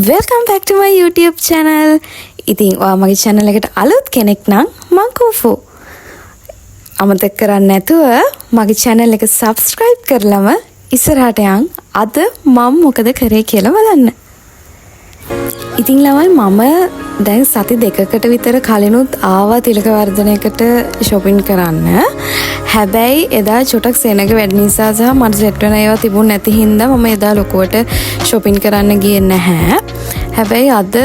Welcome back to my YouTube channel. ඉතින් ඔයා මගේ channel එකට අලුත් කෙනෙක් නම් මං කෝෆු. අමතක කරන්නේ නැතුව මගේ channel එක subscribe කරලම ඉස්සරහට යන් අද මම මොකද කරේ කියලා බලන්න. ඉතින් ළමයි මම දැන් සති දෙකකට විතර කලිනුත් ආවා තිලක වර්ධනයකට shopping කරන්න. හැබැයි එදා චුටක් සෙනග වැඩ නිසා සහ මට සෙට් වෙන ඒවා තිබුණ නැති හින්දා මම එදා ලොකුවට shopping කරන්න ගියේ නැහැ. හැබැයි අද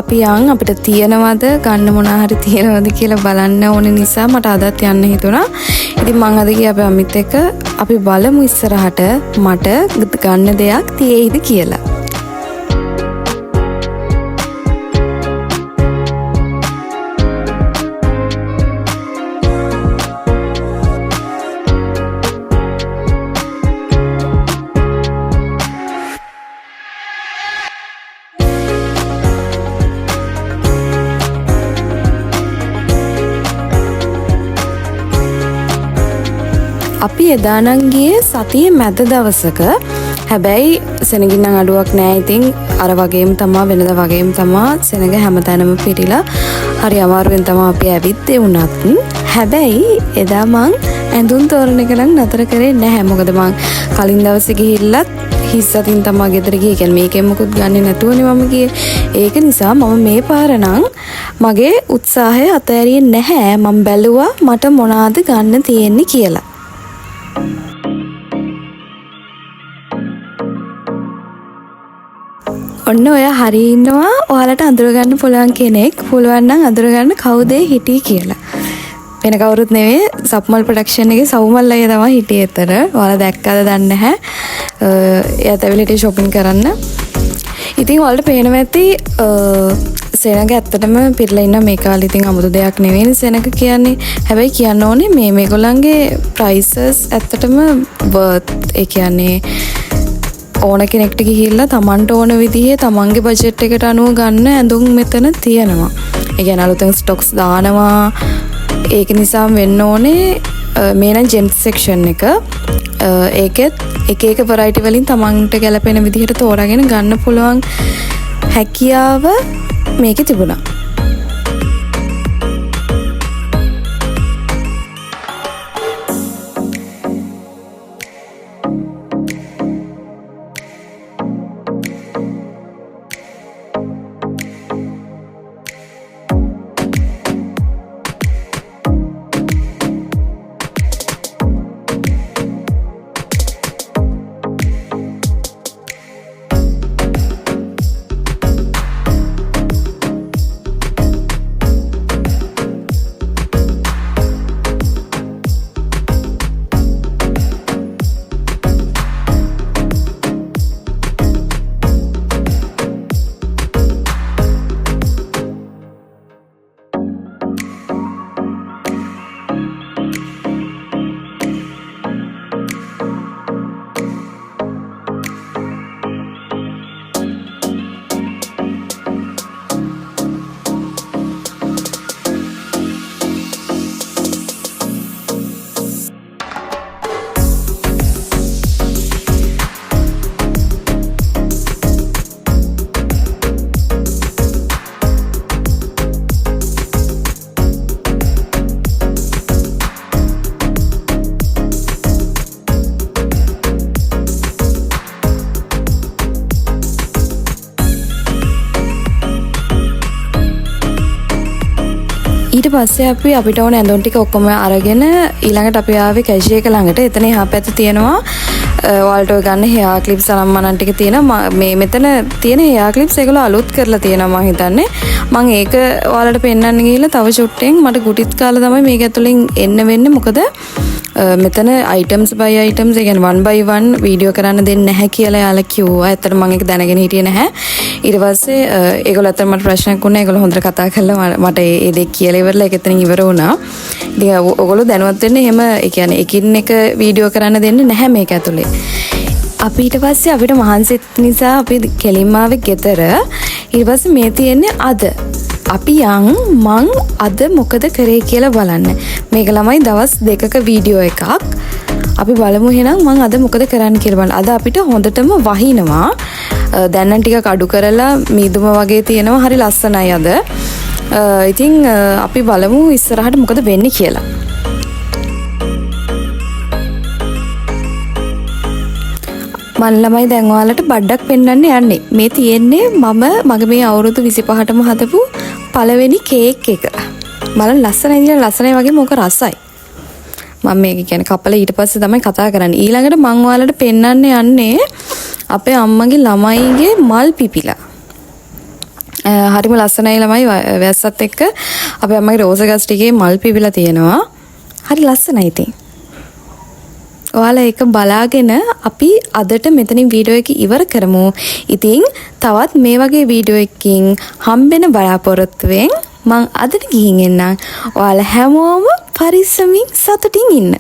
අපි යන් අපිට තියෙනවද ගන්න මොනවා හරි තියෙනවද කියලා බලන්න ඕන නිසා මට අදත් යන්න හිතුණා. ඉතින් මං අද ගියා අපේ අමිත් එක්ක අපි බලමු ඉස්සරහට මට ගන්න දෙයක් තියෙයිද කියලා. අපි එදානම් ගියේ සතියේ මැද දවසක. හැබැයි සෙනගින් නම් අඩුවක් නෑ. ඉතින් අර වගේම තමා වෙනදා වගේම තමා සෙනග හැමතැනම පිරීලා හරි අමාරුවෙන් තමා අපි ඇවිත් ඒ වුණත්. හැබැයි එදා මං ඇඳුම් තෝරන එක නම් නතර කරේ නැහැ. මොකද මං කලින් දවසේ ගිහිල්ලත් හිස් අතින් තමා ගෙදර ගියේ. කියන්නේ මේකෙන් මොකුත් ගන්නේ නැතුවනේ මම ගියේ. ඒක නිසා මම මේ පාර නම් මගේ උත්සාහය අතෑරියේ නැහැ. මම බැලුවා මට මොනවාද ගන්න තියෙන්නේ කියලා. ඔන්න ඔය හරි ඉන්නවා ඔයාලට අඳුරගන්න පුළුවන් කෙනෙක්. පුළුවන් නම් අඳුරගන්න කවුද හිටියේ කියලා. වෙන කවුරුත් නෙවෙයි සප්මල් ප්‍රොඩක්ෂන් එකේ සවුමල් අයියා තමයි හිටියේ එතන. ඔයාලා දැක්කද දන්නේ නැහැ. එයාත් ඇවිල්ලා shopping කරන්න. ඉතින් ඔයාලට පේනවා ඇති සෙනග ඇත්තටම පිරලා ඉන්න මේ කාලේ ඉතින් 아무තු දෙයක් නෙවෙයි සෙනග කියන්නේ. හැබැයි කියන්න ඕනේ මේගොල්ලන්ගේ prices ඇත්තටම worth. ඒ කියන්නේ ඕන කෙනෙක්ට ගිහිල්ලා තමන්ට ඕන විදිහේ තමන්ගේ බජට් එකට අනුව ගන්න ඇඳුම් මෙතන තියෙනවා. ඒ කියන්නේ අලුතෙන් ස්ටොක්ස් දානවා. ඒක නිසා වෙන්න ඕනේ මේ නම් ජෙන්ට්ස් සෙක්ෂන් එක. ඒකෙත් එක එක variety වලින් තමන්ට ගැලපෙන විදිහට තෝරාගෙන ගන්න පුළුවන් හැකියාව මේකේ තිබුණා. ඊට පස්සේ අපි අපිට ඕන ඇඳුම් ටික ඔක්කොම අරගෙන ඊළඟට අපි ආවේ කැෂිය එක ළඟට. එතන එහා පැත්තේ තියෙනවා ඔයාලට ගන්න hair clips අනම්මනන් ටික තියෙනවා. මේ මෙතන තියෙන hair clips ඒගොල්ලෝ අලුත් කරලා තියෙනවා මම හිතන්නේ. මම ඒක ඔයාලට පෙන්නන්න ගිහිල්ලා තව චුට්ටෙන් මට ගුටිත් කාලා තමයි මේක ඇතුලෙන් එන්න වෙන්නේ. මොකද මෙතන items by items ඒ කියන්නේ one by one වීඩියෝ කරන්න දෙන්නේ නැහැ කියලා යාලා කිව්වා. ඇත්තට මම ඒක දැනගෙන හිටියේ නැහැ. ඊට පස්සේ ඒගොල්ලෝ අතර මට ප්‍රශ්නයක් වුණා. ඒගොල්ලෝ හොඳට කතා කරලා මට ඒ දෙක කියලා ඉවරලා ඒක එතනින් ඉවර වුණා. ඉතින් ඔයගොල්ලෝ දැනුවත් වෙන්න එහෙම ඒ කියන්නේ එකින් එක වීඩියෝ කරන්න දෙන්නේ නැහැ මේක ඇතුලේ. අපි ඊට පස්සේ අපිට මහන්සිත් නිසා අපි කෙලින්ම ආවේ ගෙදර. ඊට පස්සේ මේ තියෙන්නේ අද. අපි මං අද මොකද කරේ කියලා බලන්න. මේක ළමයි දවස් 2ක වීඩියෝ එකක්. අපි බලමු එහෙනම් මං අද මොකද කරන්න කියලා බලන්න. අද අපිට හොඳටම වහිනවා. දැන් නම් ටිකක් අඩු කරලා මීදුම වගේ තියෙනවා. හරි ලස්සනයි අද. ඉතින් අපි බලමු ඉස්සරහට මොකද වෙන්නේ කියලා. මන් ළමයි දැන් ඔයාලට බඩක් පෙන්වන්න යන්නේ. මේ තියෙන්නේ මම මගේ මේ අවුරුදු 25ටම හදපු පළවෙනි කේක් එක. බලන්න ලස්සනයි වගේ මොක රසයි. මම මේක කියන්නේ කපලා ඊට පස්සේ තමයි කතා කරන්නේ. ඊළඟට මම ඔයාලට පෙන්වන්න යන්නේ අපේ අම්මගේ ළමයිගේ මල් පිපිලා. හරිම ලස්සනයි ළමයි වැස්සත් එක්ක අපේ අම්මගේ රෝස ගස් ටිකේ මල් පිපිලා තියෙනවා. හරි ලස්සනයි ඉතින්. ඔයාලා ඒක බලාගෙන අපි අදට මෙතනින් වීඩියෝ එක ඉවර කරමු. ඉතින් තවත් මේ වගේ වීඩියෝ එකකින් හම්බෙන බලාපොරොත්තුවෙන් මං අදට ගිහින් එන්නම්. ඔයාලා හැමෝම පරිස්සමින් සතුටින් ඉන්න.